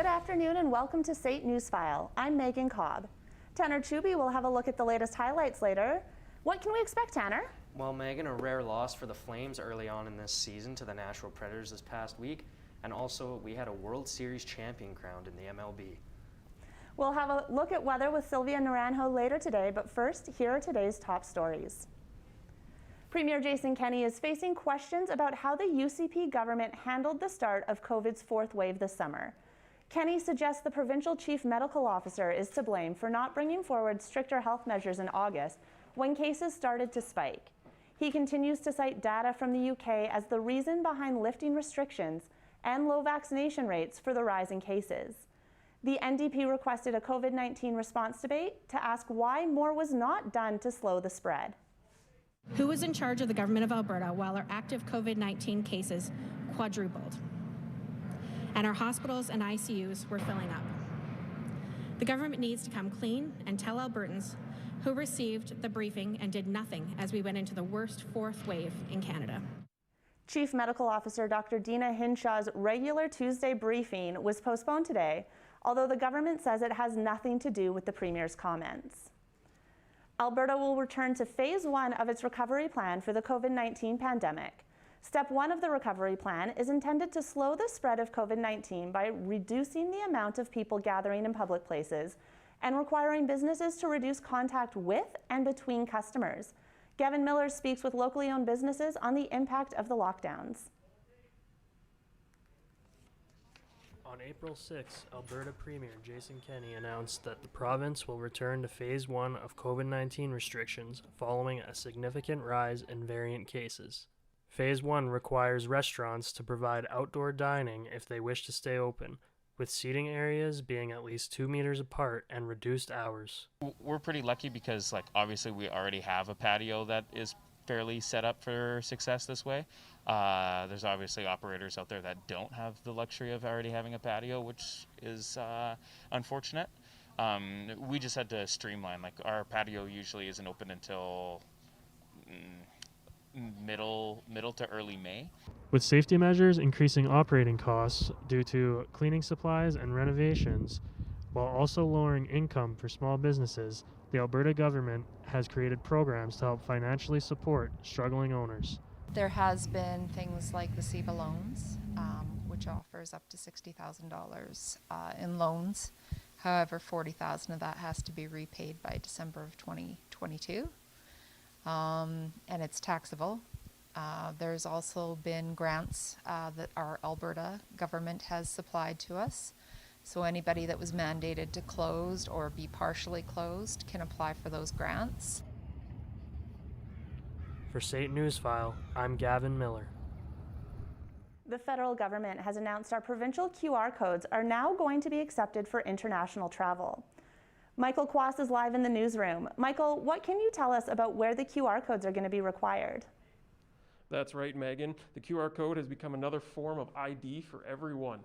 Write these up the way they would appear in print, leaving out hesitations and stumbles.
Good afternoon and welcome to SAIT Newsfile. I'm Megan Cobb. Tanner Chuby will have a look at the latest highlights later. What can we expect, Tanner? Well, Megan, a rare loss for the Flames early on in this season to the Nashville Predators this past week. And also, we had a World Series champion crowned in the MLB. We'll have a look at weather with Sylvia Naranjo later today, but first, here are today's top stories. Premier Jason Kenney is facing questions about how the UCP government handled the start of COVID's fourth wave this summer. Kenney suggests the provincial chief medical officer is to blame for not bringing forward stricter health measures in August when cases started to spike. He continues to cite data from the UK as the reason behind lifting restrictions and low vaccination rates for the rise in cases. The NDP requested a COVID-19 response debate to ask why more was not done to slow the spread. Who was in charge of the government of Alberta while our active COVID-19 cases quadrupled? And our hospitals and ICUs were filling up. The government needs to come clean and tell Albertans who received the briefing and did nothing as we went into the worst fourth wave in Canada. Chief Medical Officer Dr. Dina Hinshaw's regular Tuesday briefing was postponed today, although the government says it has nothing to do with the Premier's comments. Alberta will return to Phase 1 of its recovery plan for the COVID-19 pandemic. Step 1 of the recovery plan is intended to slow the spread of COVID-19 by reducing the amount of people gathering in public places and requiring businesses to reduce contact with and between customers. Gavin Miller speaks with locally owned businesses on the impact of the lockdowns. On April 6, Alberta Premier Jason Kenney announced that the province will return to Phase 1 of COVID-19 restrictions following a significant rise in variant cases. Phase 1 requires restaurants to provide outdoor dining if they wish to stay open, with seating areas being at least 2 meters apart and reduced hours. We're pretty lucky because, obviously we already have a patio that is fairly set up for success this way. There's obviously operators out there that don't have the luxury of already having a patio, which is unfortunate. We just had to streamline. Our patio usually isn't open until middle to early May. With safety measures increasing operating costs due to cleaning supplies and renovations, while also lowering income for small businesses, the Alberta government has created programs to help financially support struggling owners. There has been things like the SEBA loans, which offers up to $60,000 in loans. However, $40,000 of that has to be repaid by December of 2022. And it's taxable. There's also been grants that our Alberta government has supplied to us. So anybody that was mandated to close or be partially closed can apply for those grants. For SAIT Newsfile, I'm Gavin Miller. The federal government has announced our provincial QR codes are now going to be accepted for international travel. Michael Quass is live in the newsroom. Michael, what can you tell us about where the QR codes are going to be required? That's right, Megan. The QR code has become another form of ID for everyone.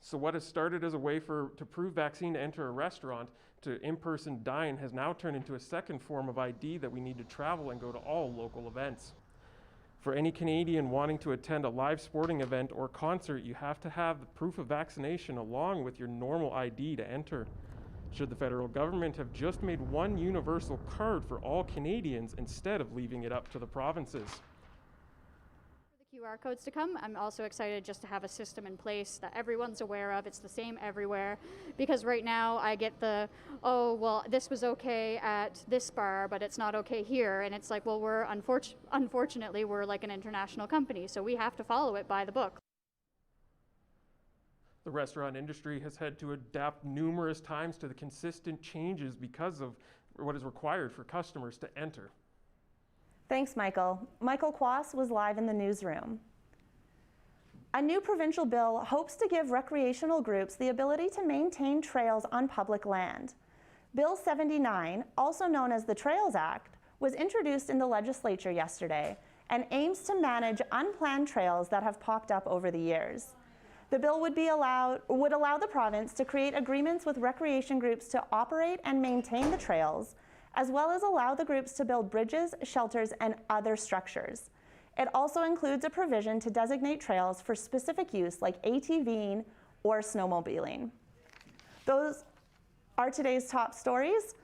So what has started as a way to prove vaccine to enter a restaurant to in-person dine has now turned into a second form of ID that we need to travel and go to all local events. For any Canadian wanting to attend a live sporting event or concert, you have to have the proof of vaccination along with your normal ID to enter. Should the federal government have just made one universal card for all Canadians instead of leaving it up to the provinces? QR codes to come. I'm also excited just to have a system in place that everyone's aware of. It's the same everywhere, because right now I get the, oh, well, this was okay at this bar, but it's not okay here. And it's like, well, we're unfortunately, we're like an international company, so we have to follow it by the book. The restaurant industry has had to adapt numerous times to the consistent changes because of what is required for customers to enter. Thanks, Michael. Michael Quass was live in the newsroom. A new provincial bill hopes to give recreational groups the ability to maintain trails on public land. Bill 79, also known as the Trails Act, was introduced in the legislature yesterday and aims to manage unplanned trails that have popped up over the years. The bill would allow the province to create agreements with recreation groups to operate and maintain the trails, as well as allow the groups to build bridges, shelters, and other structures. It also includes a provision to designate trails for specific use like ATVing or snowmobiling. Those are today's top stories.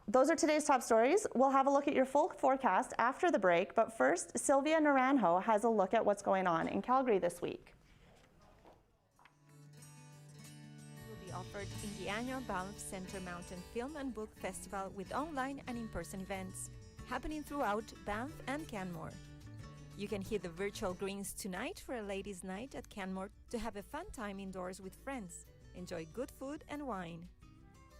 Those are today's top stories. We'll have a look at your full forecast after the break, but first, Sylvia Naranjo has a look at what's going on in Calgary this week. Will be offered in the annual Banff Centre Mountain Film and Book Festival with online and in-person events happening throughout Banff and Canmore. You can hit the virtual greens tonight for a ladies' night at Canmore to have a fun time indoors with friends, enjoy good food and wine.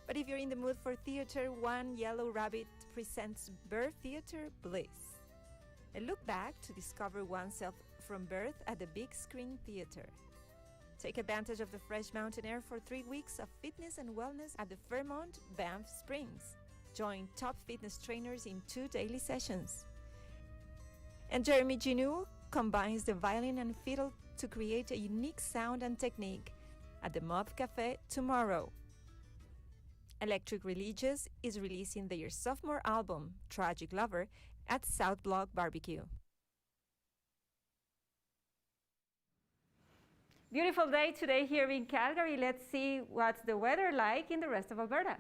But if you're in the mood for theater, One Yellow Rabbit presents Birth Theater Bliss. A look back to discover oneself from birth at the big screen theater. Take advantage of the fresh mountain air for 3 weeks of fitness and wellness at the Fairmont, Banff Springs. Join top fitness trainers in 2 daily sessions. And Jeremy Ginu combines the violin and fiddle to create a unique sound and technique at the Mob Cafe tomorrow. Electric Religious is releasing their sophomore album, Tragic Lover, at South Block Barbecue. Beautiful day today here in Calgary. Let's see what's the weather like in the rest of Alberta.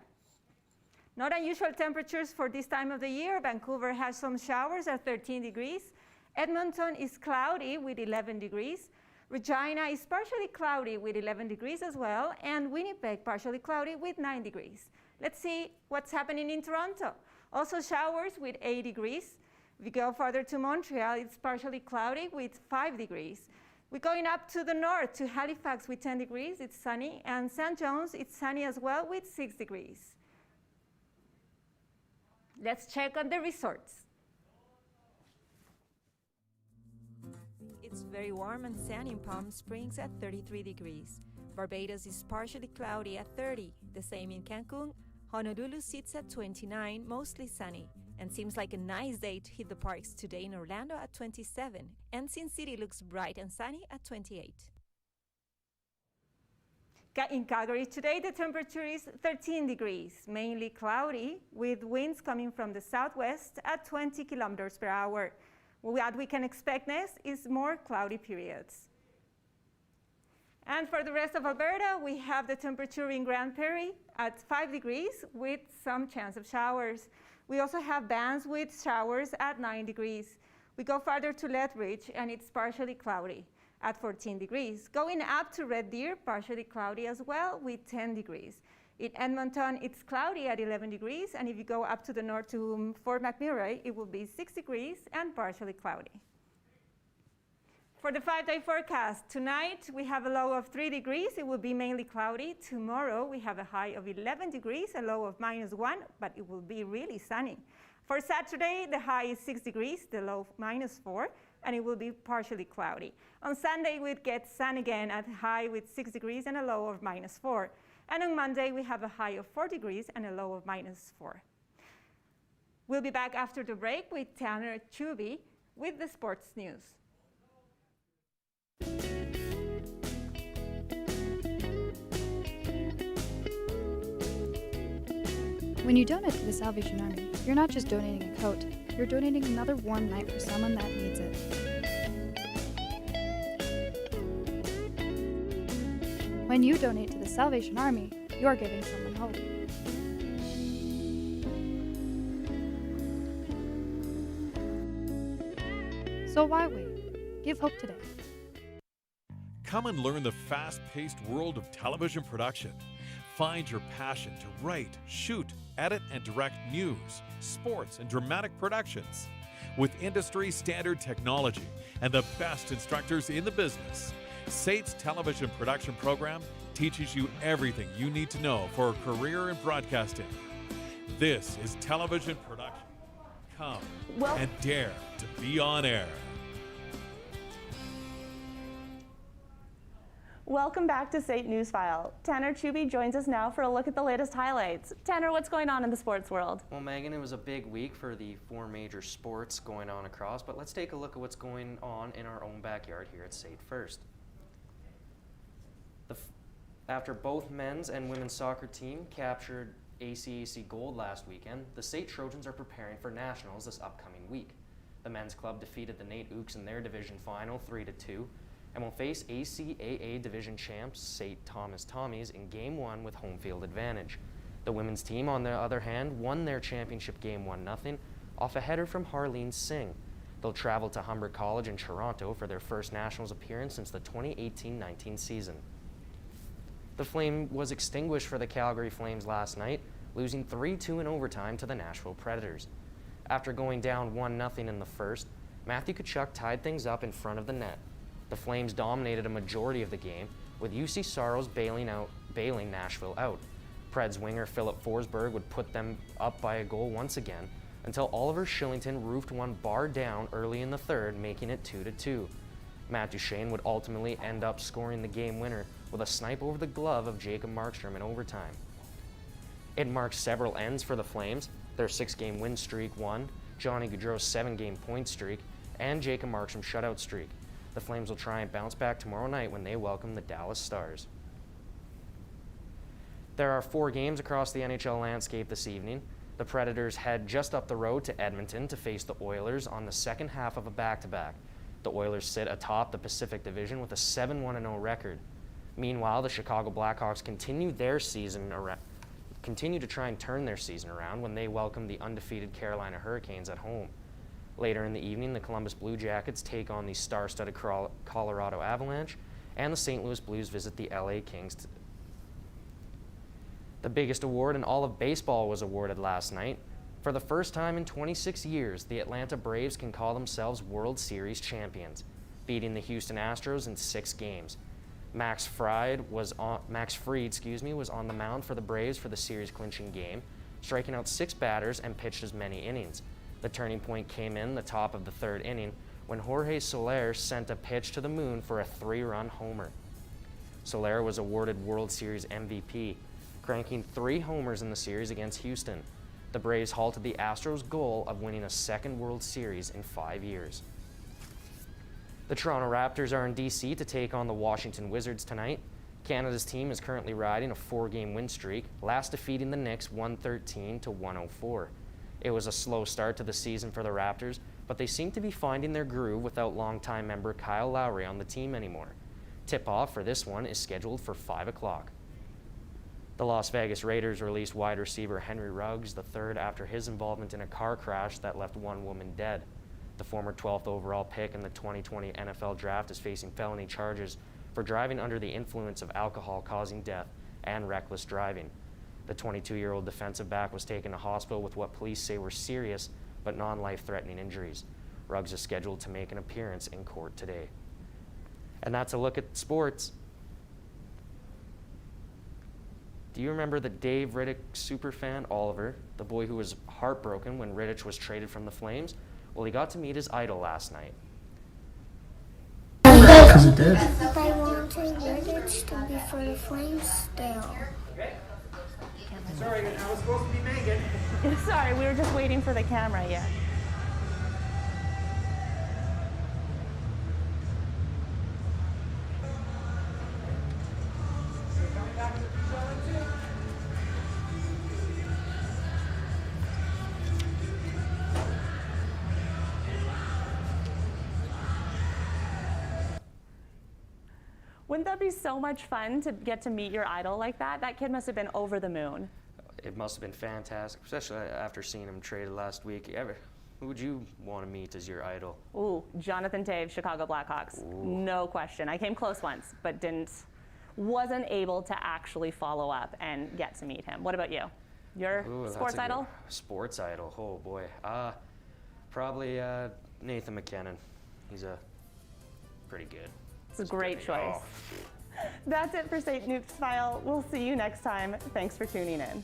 Not unusual temperatures for this time of the year. Vancouver has some showers at 13 degrees. Edmonton is cloudy with 11 degrees. Regina is partially cloudy with 11 degrees as well, and Winnipeg partially cloudy with 9 degrees. Let's see what's happening in Toronto. Also showers with 8 degrees. If we go further to Montreal, it's partially cloudy with 5 degrees. We're going up to the north to Halifax with 10 degrees, it's sunny, and St. John's, it's sunny as well with 6 degrees. Let's check on the resorts. It's very warm and sunny in Palm Springs at 33 degrees. Barbados is partially cloudy at 30. The same in Cancun. Honolulu sits at 29, mostly sunny. And seems like a nice day to hit the parks today in Orlando at 27. And Sin City looks bright and sunny at 28. In Calgary today, the temperature is 13 degrees, mainly cloudy, with winds coming from the southwest at 20 kilometers per hour. What we can expect next is more cloudy periods. And for the rest of Alberta, we have the temperature in Grand Prairie at 5 degrees with some chance of showers. We also have bands with showers at 9 degrees. We go farther to Lethbridge, and it's partially cloudy at 14 degrees. Going up to Red Deer, partially cloudy as well with 10 degrees. In Edmonton, it's cloudy at 11 degrees, and if you go up to the north to Fort McMurray, it will be 6 degrees and partially cloudy. For the 5-day forecast, tonight we have a low of 3 degrees. It will be mainly cloudy. Tomorrow we have a high of 11 degrees, a low of -1, but it will be really sunny. For Saturday, the high is 6 degrees, the low -4, and it will be partially cloudy. On Sunday, we'd get sun again at high with 6 degrees and a low of -4. And on Monday, we have a high of 4 degrees and a low of -4. We'll be back after the break with Tanner Chuby with the sports news. When you donate to the Salvation Army, you're not just donating a coat, you're donating another warm night for someone that needs it. When you donate to the Salvation Army, you're giving someone hope. So why wait? Give hope today. Come and learn the fast-paced world of television production. Find your passion to write, shoot, edit, and direct news, sports, and dramatic productions. With industry-standard technology and the best instructors in the business, SAIT's television production program teaches you everything you need to know for a career in broadcasting. This is television production. Come and dare to be on air. Welcome back to SAIT Newsfile. Tanner Chuby joins us now for a look at the latest highlights. Tanner, what's going on in the sports world? Well, Megan, it was a big week for the 4 major sports going on across, but let's take a look at what's going on in our own backyard here at SAIT first. After both men's and women's soccer team captured ACAC gold last weekend, the SAIT Trojans are preparing for nationals this upcoming week. The men's club defeated the Nate Ooks in their division final 3-2. and will face ACAA Division champs St. Thomas Tommies in Game 1 with home field advantage. The women's team, on the other hand, won their championship game 1-0 off a header from Harleen Singh. They'll travel to Humber College in Toronto for their first Nationals appearance since the 2018-19 season. The flame was extinguished for the Calgary Flames last night, losing 3-2 in overtime to the Nashville Predators. After going down 1-0 in the first, Matthew Tkachuk tied things up in front of the net. The Flames dominated a majority of the game, with UC Saros bailing Nashville out. Preds winger Philip Forsberg would put them up by a goal once again, until Oliver Shillington roofed one bar down early in the third, making it 2-2. Matt Duchene would ultimately end up scoring the game winner with a snipe over the glove of Jacob Markstrom in overtime. It marks several ends for the Flames, their 6-game win streak won, Johnny Gaudreau's 7-game point streak, and Jacob Markstrom's shutout streak. The Flames will try and bounce back tomorrow night when they welcome the Dallas Stars. There are 4 games across the NHL landscape this evening. The Predators head just up the road to Edmonton to face the Oilers on the second half of a back-to-back. The Oilers sit atop the Pacific Division with a 7-1-0 record. Meanwhile, the Chicago Blackhawks continue to try and turn their season around when they welcome the undefeated Carolina Hurricanes at home. Later in the evening, the Columbus Blue Jackets take on the star-studded Colorado Avalanche, and the St. Louis Blues visit the LA Kings. The biggest award in all of baseball was awarded last night. For the first time in 26 years, the Atlanta Braves can call themselves World Series champions, beating the Houston Astros in 6 games. Max Fried was on the mound for the Braves for the series-clinching game, striking out 6 batters and pitched as many innings. The turning point came in the top of the 3rd inning when Jorge Soler sent a pitch to the moon for a 3-run homer. Soler was awarded World Series MVP, cranking 3 homers in the series against Houston. The Braves halted the Astros' goal of winning a 2nd World Series in 5 years. The Toronto Raptors are in D.C. to take on the Washington Wizards tonight. Canada's team is currently riding a 4-game win streak, last defeating the Knicks 113-104. It was a slow start to the season for the Raptors, but they seem to be finding their groove without longtime member Kyle Lowry on the team anymore. Tip-off for this one is scheduled for 5 o'clock. The Las Vegas Raiders released wide receiver Henry Ruggs III after his involvement in a car crash that left 1 woman dead. The former 12th overall pick in the 2020 NFL Draft is facing felony charges for driving under the influence of alcohol causing death and reckless driving. The 22-year-old defensive back was taken to hospital with what police say were serious but non-life-threatening injuries. Ruggs is scheduled to make an appearance in court today. And that's a look at sports. Do you remember the Dave Riddick superfan Oliver, the boy who was heartbroken when Riddick was traded from the Flames? Well, he got to meet his idol last night. Because it did. By wanting Riddick to be for the Flames still. Sorry, I was supposed to be Megan. Sorry, we were just waiting for the camera, yeah. Wouldn't that be so much fun to get to meet your idol like that? That kid must have been over the moon. It must have been fantastic, especially after seeing him traded last week. Who would you want to meet as your idol? Ooh, Jonathan Toews, Chicago Blackhawks. Ooh. No question. I came close once, but wasn't able to actually follow up and get to meet him. What about you? Your sports idol? Sports idol, oh boy. Probably Nathan McKinnon. He's pretty good. It's a great choice. That's it for St. Newt's File. We'll see you next time. Thanks for tuning in.